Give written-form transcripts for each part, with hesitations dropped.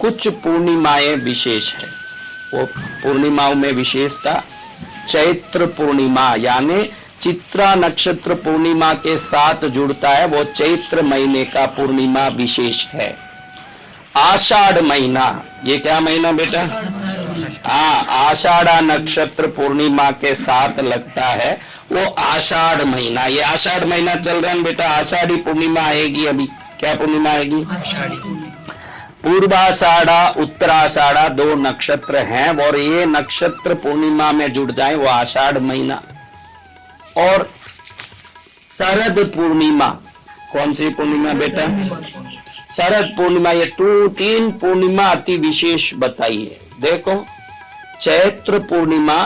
कुछ पूर्णिमाएं विशेष है। वो पूर्णिमाओं में विशेषता चैत्र पूर्णिमा यानी चित्रा नक्षत्र पूर्णिमा के साथ जुड़ता है, वो चैत्र महीने का पूर्णिमा विशेष है। आषाढ़ महीना, ये क्या महीना बेटा? हाँ, आषाढ़ा नक्षत्र पूर्णिमा के साथ लगता है, वो आषाढ़ महीना। ये आषाढ़ महीना चल रहा है बेटा, आषाढ़ी पूर्णिमा आएगी अभी। क्या पूर्णिमा आएगी? पूर्वाषाढ़ा उत्तराषाढ़ा 2 नक्षत्र हैं और ये नक्षत्र पूर्णिमा में जुड़ जाए वो आषाढ़ महीना। और शरद पूर्णिमा, कौन सी पूर्णिमा बेटा? शरद पूर्णिमा। ये 3 पूर्णिमा अति विशेष बताइए। देखो, चैत्र पूर्णिमा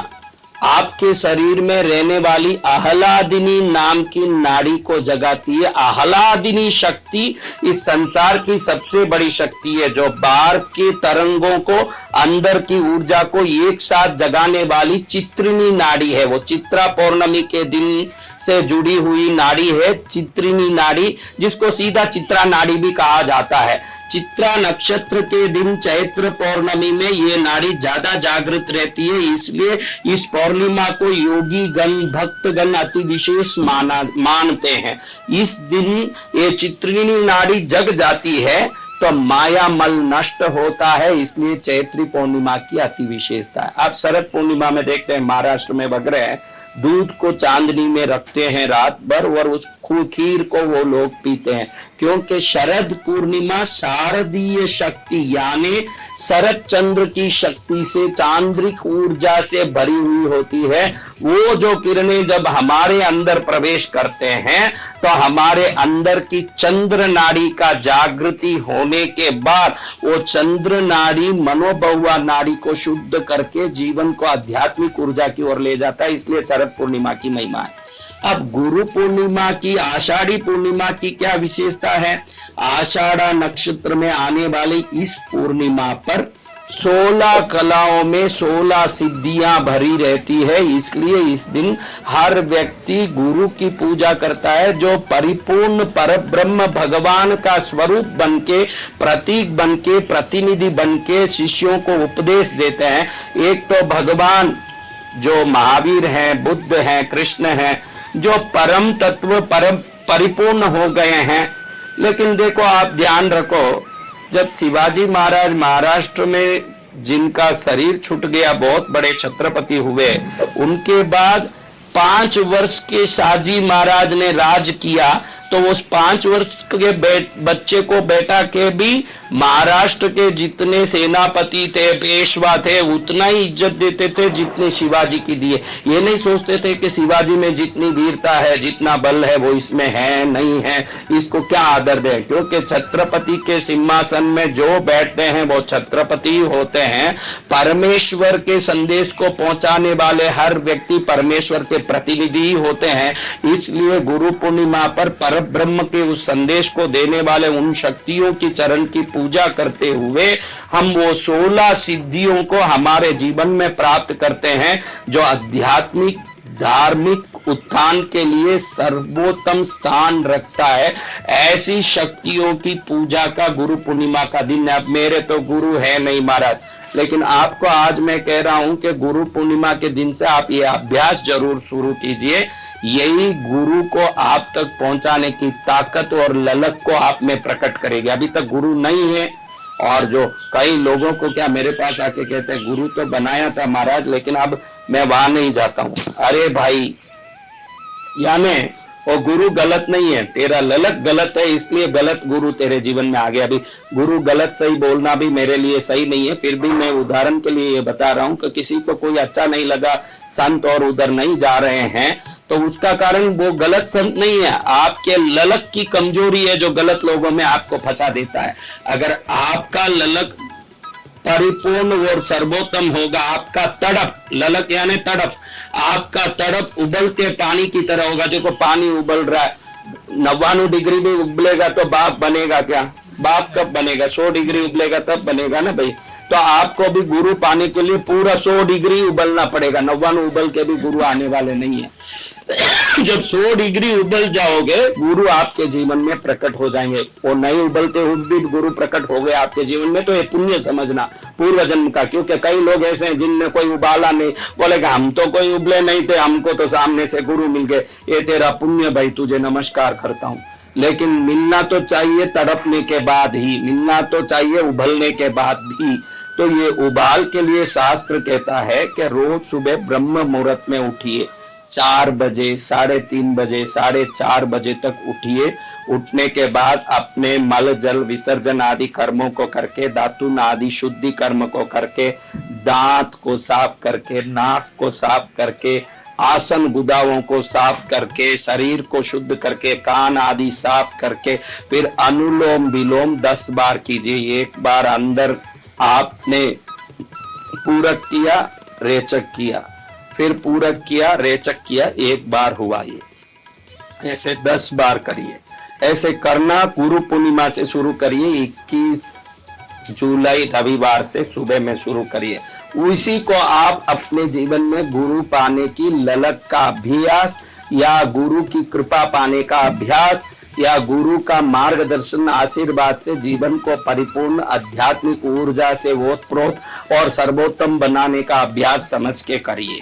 आपके शरीर में रहने वाली आह्लादिनी नाम की नाड़ी को जगाती है। आह्लादिनी शक्ति इस संसार की सबसे बड़ी शक्ति है, जो बाहर के तरंगों को, अंदर की ऊर्जा को एक साथ जगाने वाली चित्रिनी नाड़ी है। वो चित्रा पौर्णमी के दिन से जुड़ी हुई नाड़ी है, चित्रिनी नाड़ी, जिसको सीधा चित्रा नाड़ी भी कहा जाता है। चित्रा नक्षत्र के दिन चैत्र पौर्णमी में ये नाड़ी ज्यादा जागृत रहती है, इसलिए इस पौर्णिमा को योगी गण, भक्तगण अति विशेष मानते हैं। इस दिन ये चित्रिनी नाड़ी जग जाती है तो माया मल नष्ट होता है, इसलिए चैत्री पूर्णिमा की अति विशेषता है। आप शरद पूर्णिमा में देखते हैं महाराष्ट्र में वगैरह दूध को चांदनी में रखते हैं रात भर और उस खीर को वो लोग पीते हैं, क्योंकि शरद पूर्णिमा शारदीय शक्ति यानी शरद चंद्र की शक्ति से, चांद्रिक ऊर्जा से भरी हुई होती है। वो जो किरणें जब हमारे अंदर प्रवेश करते हैं तो हमारे अंदर की चंद्र नाड़ी का जागृति होने के बाद वो चंद्र नाड़ी मनोभवा नाड़ी को शुद्ध करके जीवन को आध्यात्मिक ऊर्जा की ओर ले जाता है, इसलिए शरद पूर्णिमा की महिमा है। अब गुरु पूर्णिमा की, आषाढ़ी पूर्णिमा की क्या विशेषता है? आषाढ़ा नक्षत्र में आने वाली इस पूर्णिमा पर 16 कलाओं में 16 सिद्धियां भरी रहती है, इसलिए इस दिन हर व्यक्ति गुरु की पूजा करता है, जो परिपूर्ण परब्रह्म भगवान का स्वरूप बनके, प्रतीक बनके, प्रतिनिधि बनके शिष्यों को उपदेश देते हैं। एक तो भगवान जो महावीर हैं, बुद्ध हैं, कृष्ण हैं, जो परम तत्व परम परिपूर्ण हो गए हैं। लेकिन देखो, आप ध्यान रखो, जब शिवाजी महाराज महाराष्ट्र में जिनका शरीर छूट गया, बहुत बड़े छत्रपति हुए, उनके बाद 5 वर्ष के शाहजी महाराज ने राज किया, तो उस 5 वर्ष के बच्चे को बैठा के भी महाराष्ट्र के जितने सेनापति थे, पेशवा थे, उतना ही इज्जत देते थे जितने शिवाजी की दिए। ये नहीं सोचते थे कि शिवाजी में जितनी वीरता है, जितना बल है, वो इसमें है नहीं है, इसको क्या आदर दे, क्योंकि छत्रपति के सिंहासन में जो बैठते हैं वो छत्रपति होते हैं। परमेश्वर के संदेश को पहुंचाने वाले हर व्यक्ति परमेश्वर के प्रतिनिधि होते हैं, इसलिए गुरु पूर्णिमा पर ब्रह्म के उस संदेश को देने वाले उन शक्तियों की चरण की पूजा करते हुए हम वो 16 सिद्धियों को हमारे जीवन में प्राप्त करते हैं, जो आध्यात्मिक धार्मिक उत्थान के लिए सर्वोत्तम स्थान रखता है। ऐसी शक्तियों की पूजा का गुरु पूर्णिमा का दिन है। अब मेरे तो गुरु है नहीं महाराज, लेकिन आपको आज मैं कह रहा हूं कि गुरु पूर्णिमा के दिन से आप ये अभ्यास जरूर शुरू कीजिए। यही गुरु को आप तक पहुंचाने की ताकत और ललक को आप में प्रकट करेगी। अभी तक गुरु नहीं है, और जो कई लोगों को क्या मेरे पास आके कहते हैं गुरु तो बनाया था महाराज, लेकिन अब मैं वहां नहीं जाता हूं। अरे भाई, यानी वो गुरु गलत नहीं है, तेरा ललक गलत है, इसलिए गलत गुरु तेरे जीवन में आ गया। अभी गुरु गलत सही बोलना भी मेरे लिए सही नहीं है, फिर भी मैं उदाहरण के लिए ये बता रहा हूं कि किसी को कोई अच्छा नहीं लगा संत और उधर नहीं जा रहे हैं, तो उसका कारण वो गलत संत नहीं है, आपके ललक की कमजोरी है जो गलत लोगों में आपको फंसा देता है। अगर आपका ललक परिपूर्ण और सर्वोत्तम होगा, आपका तड़प, ललक यानी तड़प, आपका तड़प उबलते पानी की तरह होगा। देखो पानी उबल रहा है, 99 डिग्री भी उबलेगा तो बाप बनेगा क्या? बाप कब बनेगा? 100 डिग्री उबलेगा तब बनेगा ना भाई। तो आपको भी गुरु पाने के लिए पूरा 100 डिग्री उबलना पड़ेगा, 99 उबल के भी गुरु आने वाले नहीं है। जब 100 डिग्री उबल जाओगे, गुरु आपके जीवन में प्रकट हो जाएंगे। वो नहीं उबलते हुए भी गुरु प्रकट हो गए आपके जीवन में, तो ये पुण्य समझना पूर्व जन्म का। क्योंकि कई लोग ऐसे हैं जिनमें कोई उबाला नहीं, बोलेगा हम तो कोई उबले नहीं थे, हमको तो सामने से गुरु मिल गए। ये तेरा पुण्य भाई, तुझे नमस्कार करता हूं। लेकिन मिलना तो चाहिए तड़पने के बाद ही, मिलना तो चाहिए उबलने के बाद भी। तो ये उबाल के लिए शास्त्र कहता है कि रोज सुबह ब्रह्म मुहूर्त में उठिए, 4 बजे, 3:30 बजे, 4:30 बजे तक उठिए। उठने के बाद अपने मल जल विसर्जन आदि कर्मों को करके, दातुन आदि शुद्धि कर्म को करके, दांत को साफ करके, नाक को साफ करके, आसन गुदाओं को साफ करके, शरीर को शुद्ध करके, कान आदि साफ करके, फिर अनुलोम विलोम 10 बार कीजिए। एक बार अंदर आपने पूरक किया, रेचक किया, फिर पूरक किया, रेचक किया, एक बार हुआ। ये ऐसे 10 बार करिए। ऐसे करना गुरु पूर्णिमा से शुरू करिए, 21 जुलाई रविवार से सुबह में शुरू करिए। उसी को आप अपने जीवन में गुरु पाने की ललक का अभ्यास, या गुरु की कृपा पाने का अभ्यास, या गुरु का मार्गदर्शन आशीर्वाद से जीवन को परिपूर्ण आध्यात्मिक ऊर्जा से ओतप्रोत और सर्वोत्तम बनाने का अभ्यास समझ के करिए।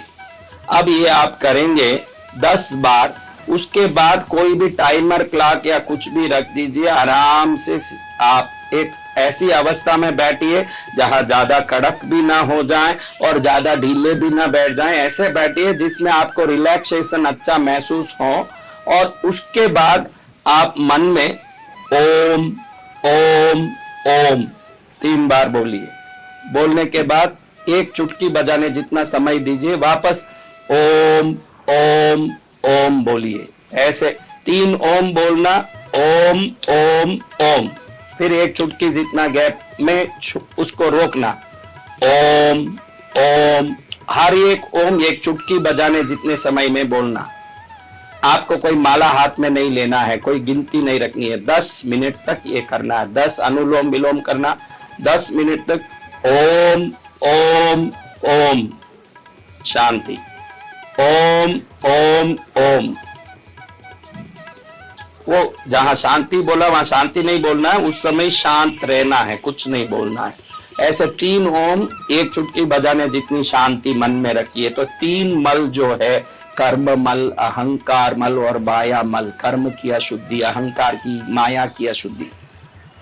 अब ये आप करेंगे 10 बार। उसके बाद कोई भी टाइमर क्लॉक या कुछ भी रख दीजिए। आराम से आप एक ऐसी अवस्था में बैठिए जहां ज्यादा कड़क भी ना हो जाए और ज्यादा ढीले भी ना बैठ जाएं। ऐसे बैठिए जिसमें आपको रिलैक्सेशन अच्छा महसूस हो। और उसके बाद आप मन में ओम ओम ओम 3 बार बोलिए। बोलने के बाद एक चुटकी बजाने जितना समय दीजिए, वापस ओम ओम ओम बोलिए। ऐसे 3 ओम बोलना, ओम ओम ओम, फिर एक चुटकी जितना गैप में उसको रोकना, ओम ओम। हर एक ओम एक चुटकी बजाने जितने समय में बोलना। आपको कोई माला हाथ में नहीं लेना है, कोई गिनती नहीं रखनी है। 10 मिनट तक ये करना है। 10 अनुलोम विलोम करना, 10 मिनट तक ओम ओम ओम, शांति, ओम ओम ओम। वो जहां शांति बोला वहां शांति नहीं बोलना है, उस समय शांत रहना है, कुछ नहीं बोलना है। ऐसे 3 ओम एक चुटकी बजाने जितनी शांति मन में रखिए। तो 3 मल जो है, कर्म मल, अहंकार मल और माया मल। कर्म की अशुद्धि, अहंकार की, माया की अशुद्धि।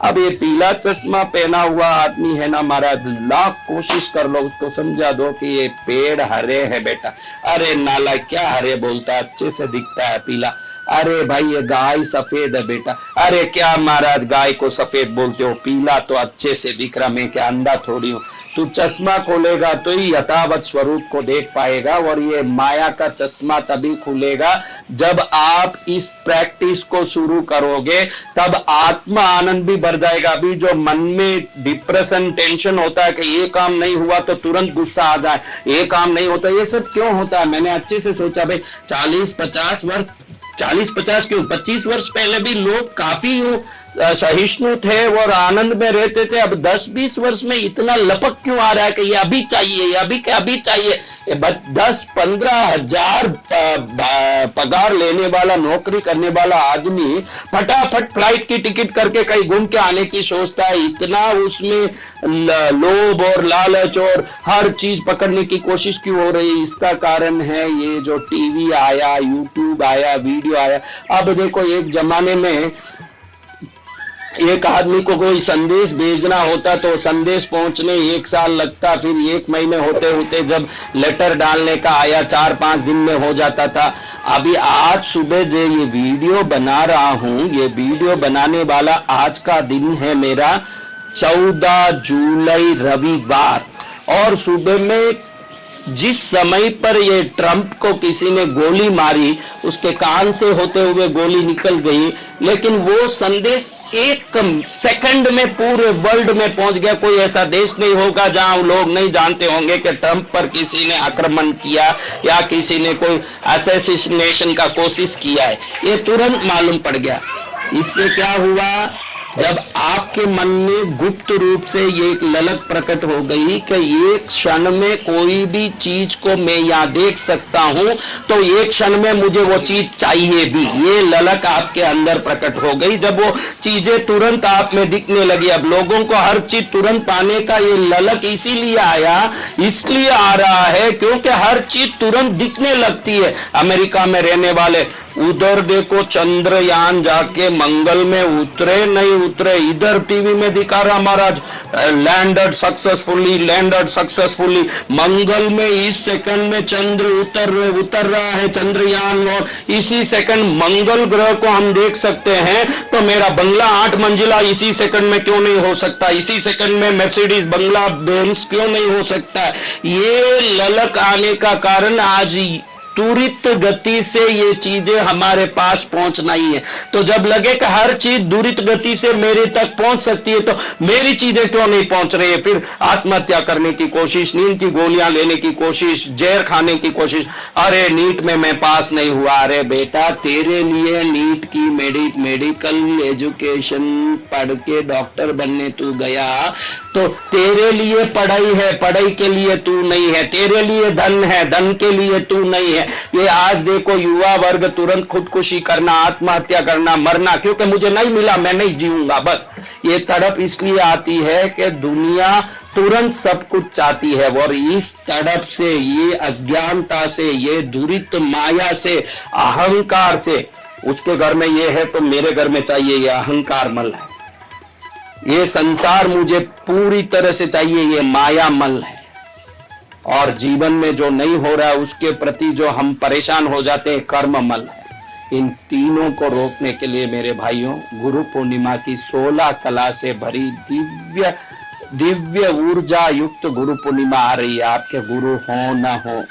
अब ये पीला चश्मा पहना हुआ आदमी है ना महाराज, लाख कोशिश कर लो उसको समझा दो कि ये पेड़ हरे है बेटा। अरे नाला क्या हरे बोलता है, अच्छे से दिखता है पीला। अरे भाई ये गाय सफेद है बेटा। अरे क्या महाराज गाय को सफेद बोलते हो, पीला तो अच्छे से दिख रहा, मैं क्या अंधा थोड़ी हूँ। तू चश्मा खोलेगा तो ही यथावत स्वरूप को देख पाएगा। और ये माया का चश्मा तभी खुलेगा जब आप इस प्रैक्टिस को शुरू करोगे, तब आत्मा आनंद भी बढ़ जाएगा। अभी जो मन में डिप्रेशन, टेंशन होता है कि ये काम नहीं हुआ तो तुरंत गुस्सा आ जाए, ये काम नहीं होता, ये सब क्यों होता है? मैंने अच्छे से सोचा भाई 40-50 वर्ष, 40-50 क्यों, 25 वर्ष पहले भी लोग काफी सहिष्णु थे और आनंद में रहते थे। अब 10-20 वर्ष में इतना लपक क्यों आ रहा है कि ये अभी चाहिए, ये अभी चाहिए। 10-15 हजार पगार लेने वाला, नौकरी करने वाला आदमी फटाफट फ्लाइट की टिकट करके कहीं घूम के आने की सोचता है। इतना उसमें लोभ और लालच और हर चीज पकड़ने की कोशिश क्यों हो रही है? इसका कारण है ये जो टीवी आया, यूट्यूब आया, वीडियो आया। अब देखो एक जमाने में एक आदमी को कोई संदेश भेजना होता तो संदेश पहुंचने 1 साल लगता, फिर 1 महीने होते होते जब लेटर डालने का आया 4-5 दिन में हो जाता था। अभी आज सुबह जो ये वीडियो बना रहा हूं, ये वीडियो बनाने वाला आज का दिन है मेरा 14 जुलाई रविवार। और सुबह में जिस समय पर ये ट्रंप को किसी ने गोली मारी, उसके कान से होते हुए गोली निकल गई, लेकिन वो संदेश 1 सेकंड में पूरे वर्ल्ड में पहुंच गया। कोई ऐसा देश नहीं होगा जहां लोग नहीं जानते होंगे कि ट्रंप पर किसी ने आक्रमण किया या किसी ने कोई असैसिनेशन का कोशिश किया है। ये तुरंत मालूम पड़ गया। इससे क्या हुआ? जब आपके मन में गुप्त रूप से ये एक ललक प्रकट हो गई कि एक क्षण में कोई भी चीज को मैं यहाँ देख सकता हूं, तो एक क्षण में मुझे वो चीज चाहिए भी, ये ललक आपके अंदर प्रकट हो गई। जब वो चीजें तुरंत आप में दिखने लगी, अब लोगों को हर चीज तुरंत पाने का ये ललक इसीलिए आया, इसलिए आ रहा है क्योंकि हर चीज तुरंत दिखने लगती है। अमेरिका में रहने वाले उधर देखो चंद्रयान जाके मंगल में उतरे नहीं उतरे, इधर टीवी में दिखा रहा महाराज लैंडेड सक्सेसफुली, मंगल में इस सेकंड में चंद्र उतर रहा है चंद्रयान, और इसी सेकंड मंगल ग्रह को हम देख सकते हैं। तो मेरा बंगला 8 मंजिला इसी सेकंड में क्यों नहीं हो सकता, इसी सेकंड में मर्सिडीज बंगला बेंज क्यों नहीं हो सकता। ये ललक आने का कारण आज त्वरित गति से ये चीजें हमारे पास पहुंचना ही है। तो जब लगे कि हर चीज त्वरित गति से मेरे तक पहुंच सकती है, तो मेरी चीजें क्यों नहीं पहुंच रही है। फिर आत्महत्या करने की कोशिश, नींद की गोलियां लेने की कोशिश, जहर खाने की कोशिश। अरे नीट में मैं पास नहीं हुआ, अरे बेटा तेरे लिए नीट की मेडिकल एजुकेशन पढ़ के डॉक्टर बनने तू गया, तो तेरे लिए पढ़ाई है, पढ़ाई के लिए तू नहीं है, तेरे लिए धन है, धन के लिए तू नहीं है। ये आज देखो युवा वर्ग तुरंत खुदकुशी करना, आत्महत्या करना, मरना, क्योंकि मुझे नहीं मिला मैं नहीं जीऊंगा। बस ये तड़प इसलिए आती है कि दुनिया तुरंत सब कुछ चाहती है, और इस तड़प से, ये अज्ञानता से, ये दुरित माया से, अहंकार से, उसके घर में ये है तो मेरे घर में चाहिए, ये अहंकार मल है। ये संसार मुझे पूरी तरह से चाहिए, ये माया मल है। और जीवन में जो नहीं हो रहा है उसके प्रति जो हम परेशान हो जाते हैं, कर्म मल है। इन तीनों को रोकने के लिए मेरे भाइयों, गुरु पूर्णिमा की 16 कला से भरी दिव्य ऊर्जा युक्त गुरु पूर्णिमा आ रही है। आपके गुरु हो ना हो,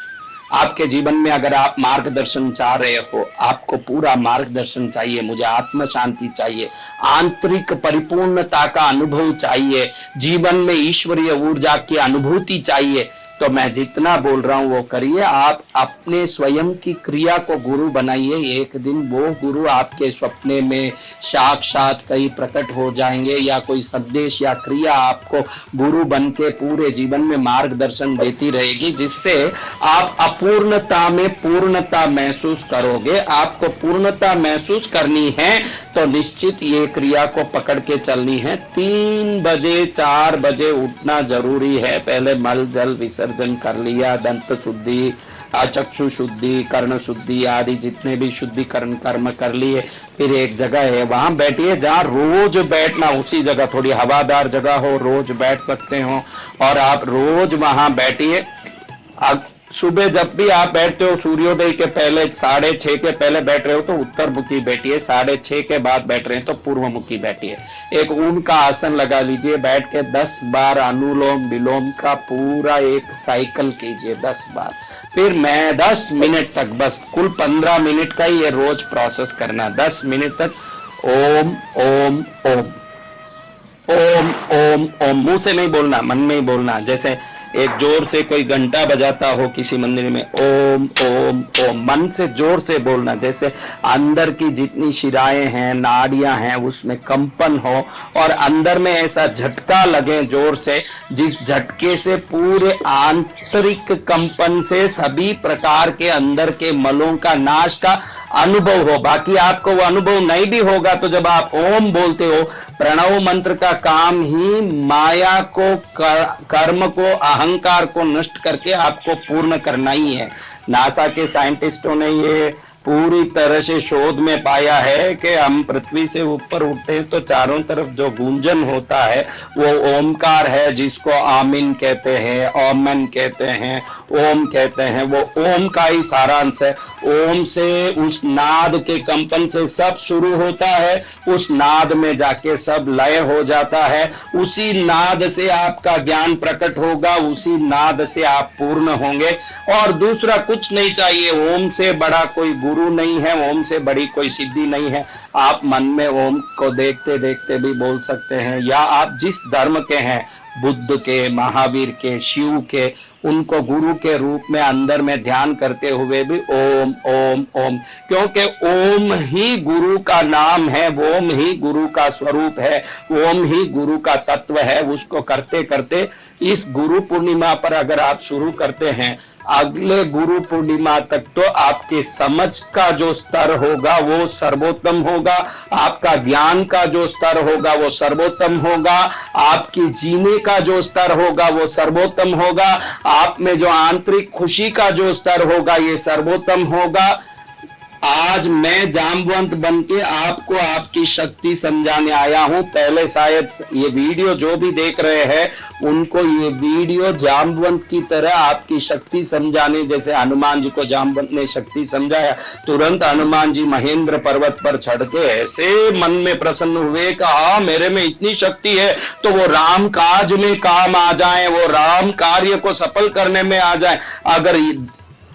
आपके जीवन में अगर आप मार्गदर्शन चाह रहे हो, आपको पूरा मार्गदर्शन चाहिए, मुझे आत्म शांति चाहिए, आंतरिक परिपूर्णता का अनुभव चाहिए, जीवन में ईश्वरीय ऊर्जा की अनुभूति चाहिए, तो मैं जितना बोल रहा हूं वो करिए। आप अपने स्वयं की क्रिया को गुरु बनाइए। एक दिन वो गुरु आपके सपने में साक्षात कहीं प्रकट हो जाएंगे, या कोई संदेश या क्रिया आपको गुरु बन के पूरे जीवन में मार्गदर्शन देती रहेगी, जिससे आप अपूर्णता में पूर्णता महसूस करोगे। आपको पूर्णता महसूस करनी है तो निश्चित ये क्रिया को पकड़ के चलनी है। 3 बजे 4 बजे उठना जरूरी है। पहले मल जल विसर्जन कर लिया, दंत शुद्धि, चक्षु शुद्धि, कर्ण शुद्धि आदि जितने भी शुद्धिकरण कर्म कर लिए। फिर एक जगह है वहां बैठिए जहां रोज बैठना, उसी जगह थोड़ी हवादार जगह हो, रोज बैठ सकते हो, और आप रोज वहां बैठिए। सुबह जब भी आप बैठते हो, सूर्योदय के पहले 6:30 के पहले बैठ रहे हो तो उत्तर मुखी बैठिए, 6:30 के बाद बैठ रहे हैं तो पूर्व मुखी बैठिए। एक ऊन का आसन लगा लीजिए, बैठ के 10 बार अनुलोम विलोम का पूरा एक साइकिल कीजिए 10 बार। फिर मैं 10 मिनट तक, बस कुल 15 मिनट का ही ये रोज प्रोसेस करना, 10 मिनट तक ओम ओम ओम ओम ओम ओम, मुंह से नहीं बोलना, मन में ही बोलना। जैसे एक जोर से कोई घंटा बजाता हो किसी मंदिर में, ओम ओम ओम, मन से जोर से बोलना, जैसे अंदर की जितनी शिराएं हैं, नाड़ियां हैं, उसमें कंपन हो और अंदर में ऐसा झटका लगे जोर से, जिस झटके से पूरे आंतरिक कंपन से सभी प्रकार के अंदर के मलों का नाश का अनुभव हो। बाकी आपको वो अनुभव नहीं भी होगा तो जब आप ओम बोलते हो, प्रणव मंत्र का काम ही माया को, कर्म को, अहंकार को नष्ट करके आपको पूर्ण करना ही है। नासा के साइंटिस्टों ने ये पूरी तरह से शोध में पाया है कि हम पृथ्वी से ऊपर उठते हैं तो चारों तरफ जो गूंजन होता है वो ओमकार है, जिसको आमीन कहते हैं, ओमन कहते हैं, ओम कहते हैं। वो ओम का ही सारांश है। ओम से, उस नाद के कंपन से सब शुरू होता है, उस नाद में जाके सब लय हो जाता है, उसी नाद से आपका ज्ञान प्रकट होगा, उसी नाद से आप पूर्ण होंगे और दूसरा कुछ नहीं चाहिए। ओम से बड़ा कोई गुरु नहीं है, ओम से बड़ी कोई सिद्धि नहीं है। आप मन में ओम को देखते देखते भी बोल सकते हैं, या आप जिस धर्म के हैं बुद्ध के, महावीर के, शिव के, उनको गुरु के रूप में अंदर में ध्यान करते हुए भी ओम ओम ओम, क्योंकि ओम ही गुरु का नाम है, ओम ही गुरु का स्वरूप है, ओम ही गुरु का तत्व है। उसको करते करते इस गुरु पूर्णिमा पर अगर आप शुरू करते हैं, अगले गुरु पूर्णिमा तक तो आपके समझ का जो स्तर होगा वो सर्वोत्तम होगा, आपका ज्ञान का जो स्तर होगा वो सर्वोत्तम होगा, आपकी जीने का जो स्तर होगा वो सर्वोत्तम होगा, आप में जो आंतरिक खुशी का जो स्तर होगा ये सर्वोत्तम होगा। आज मैं जामवंत बन के आपको आपकी शक्ति समझाने आया हूं। पहले शायद ये वीडियो जो भी देख रहे हैं उनको ये वीडियो जामवंत की तरह आपकी शक्ति समझाने, जैसे हनुमान जी को जामवंत ने शक्ति समझाया, तुरंत हनुमान जी महेंद्र पर्वत पर चढ़ के ऐसे मन में प्रसन्न हुए कि हाँ मेरे में इतनी शक्ति है तो वो राम काज में काम आ जाए, वो राम कार्य को सफल करने में आ जाए। अगर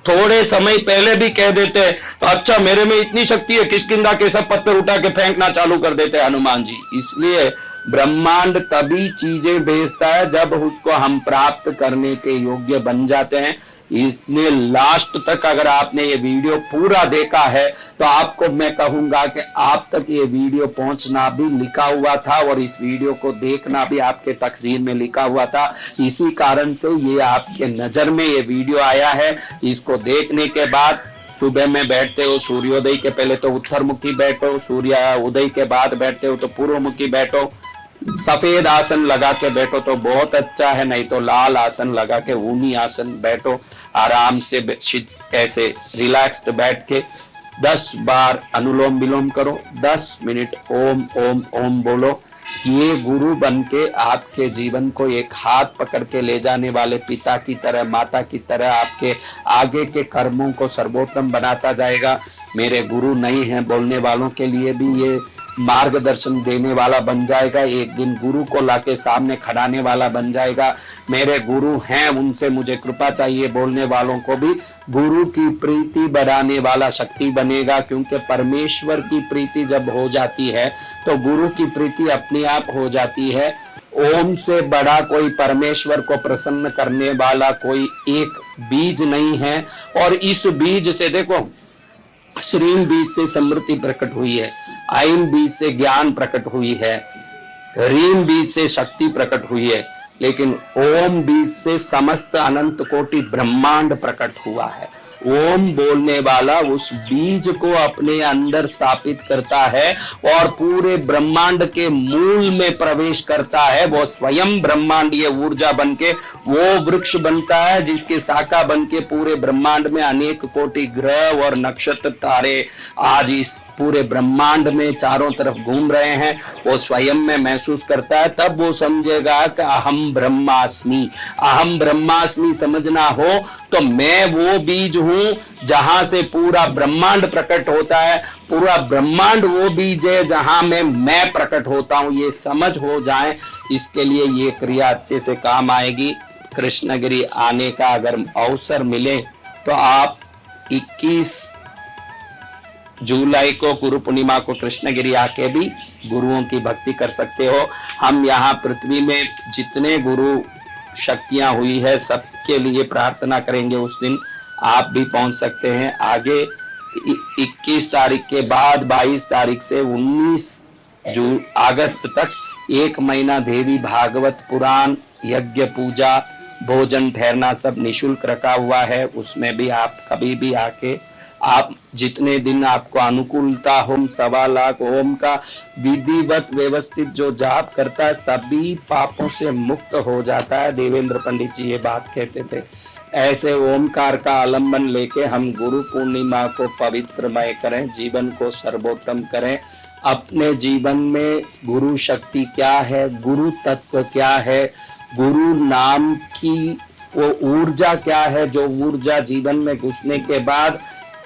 थोड़े समय पहले भी कह देते तो अच्छा मेरे में इतनी शक्ति है, किष्किंधा के सब पत्थर उठा के फेंकना चालू कर देते हनुमान जी। इसलिए ब्रह्मांड तभी चीजें भेजता है जब उसको हम प्राप्त करने के योग्य बन जाते हैं। इसलिए लास्ट तक अगर आपने ये वीडियो पूरा देखा है तो आपको मैं कहूंगा कि आप तक ये वीडियो पहुंचना भी लिखा हुआ था और इस वीडियो को देखना भी आपके तकदीर में लिखा हुआ था। इसी कारण से ये आपके नजर में ये वीडियो आया है। इसको देखने के बाद सुबह में बैठते हो सूर्योदय के पहले तो उत्तरमुखी बैठो, सूर्य उदय के बाद बैठते हो तो पूर्वमुखी बैठो, सफेद आसन लगा के बैठो तो बहुत अच्छा है, नहीं तो लाल आसन लगा के ऊनी आसन बैठो। आराम से ऐसे रिलैक्स्ड बैठ के 10 बार अनुलोम विलोम करो, 10 मिनट ओम ओम ओम बोलो। ये गुरु बन के आपके जीवन को एक हाथ पकड़ के ले जाने वाले पिता की तरह, माता की तरह आपके आगे के कर्मों को सर्वोत्तम बनाता जाएगा। मेरे गुरु नहीं है बोलने वालों के लिए भी ये मार्गदर्शन देने वाला बन जाएगा। एक दिन गुरु को लाके सामने खड़ाने वाला बन जाएगा। मेरे गुरु हैं उनसे मुझे कृपा चाहिए बोलने वालों को भी गुरु की प्रीति बढ़ाने वाला शक्ति बनेगा, क्योंकि परमेश्वर की प्रीति जब हो जाती है तो गुरु की प्रीति अपने आप हो जाती है। ओम से बड़ा कोई परमेश्वर को प्रसन्न करने वाला कोई एक बीज नहीं है। और इस बीज से देखो, श्रीम बीज से समृद्धि प्रकट हुई है, आइन बीज से ज्ञान प्रकट हुई है, रीम बीज से शक्ति प्रकट हुई है, लेकिन ओम बीज से समस्त अनंत कोटि ब्रह्मांड प्रकट हुआ है। ओम बोलने वाला उस बीज को अपने अंदर स्थापित करता है और पूरे ब्रह्मांड के मूल में प्रवेश करता है। वो स्वयं ब्रह्मांड ये ऊर्जा बनके वो वृक्ष बनता है जिसके शाखा बनके पूरे ब्रह्मांड में अनेक कोटि ग्रह और नक्षत्र तारे आज इस पूरे ब्रह्मांड में चारों तरफ घूम रहे हैं। वो स्वयं में महसूस करता है, तब वो समझेगा कि अहम ब्रह्मास्मि। अहम ब्रह्मास्मि समझना हो तो मैं वो बीज हूं जहां से पूरा ब्रह्मांड प्रकट होता है, पूरा ब्रह्मांड वो बीज है जहां मैं प्रकट होता हूं। ये समझ हो जाए, इसके लिए ये क्रिया अच्छे से काम आएगी। कृष्णगिरी आने का अगर अवसर मिले तो आप 21 जुलाई को गुरु पूर्णिमा को कृष्णगिरी आके भी गुरुओं की भक्ति कर सकते हो। हम यहाँ पृथ्वी में जितने गुरु शक्तियां हुई है सबके लिए प्रार्थना करेंगे। उस दिन आप भी पहुंच सकते हैं। आगे 21 तारीख के बाद 22 तारीख से 19 अगस्त तक 1 महीना देवी भागवत पुराण, यज्ञ, पूजा, भोजन, ठहरना सब निशुल्क रखा हुआ है। उसमें भी आप कभी भी आके आप जितने दिन आपको अनुकूलता हो, 1.25 लाख ओम का विधिवत व्यवस्थित जो जाप करता है सभी पापों से मुक्त हो जाता है। देवेंद्र पंडित जी ये बात कहते थे। ऐसे ओमकार का आलंबन लेके हम गुरु पूर्णिमा को पवित्रमय करें, जीवन को सर्वोत्तम करें। अपने जीवन में गुरु शक्ति क्या है, गुरु तत्व क्या है, गुरु नाम की वो ऊर्जा क्या है, जो ऊर्जा जीवन में घुसने के बाद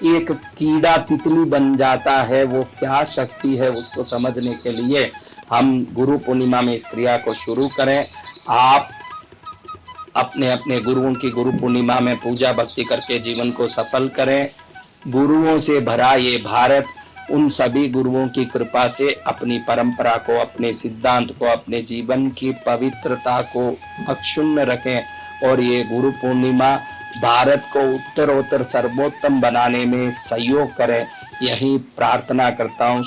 एक कीड़ा तितली बन जाता है, वो क्या शक्ति है, उसको समझने के लिए हम गुरु पूर्णिमा में इस क्रिया को शुरू करें। आप अपने अपने गुरुओं की गुरु पूर्णिमा में पूजा भक्ति करके जीवन को सफल करें। गुरुओं से भरा ये भारत उन सभी गुरुओं की कृपा से अपनी परंपरा को, अपने सिद्धांत को, अपने जीवन की पवित्रता को अक्षुण्ण रखें और ये गुरु पूर्णिमा भारत को उत्तरोत्तर सर्वोत्तम बनाने में सहयोग करें, यही प्रार्थना करता हूँ।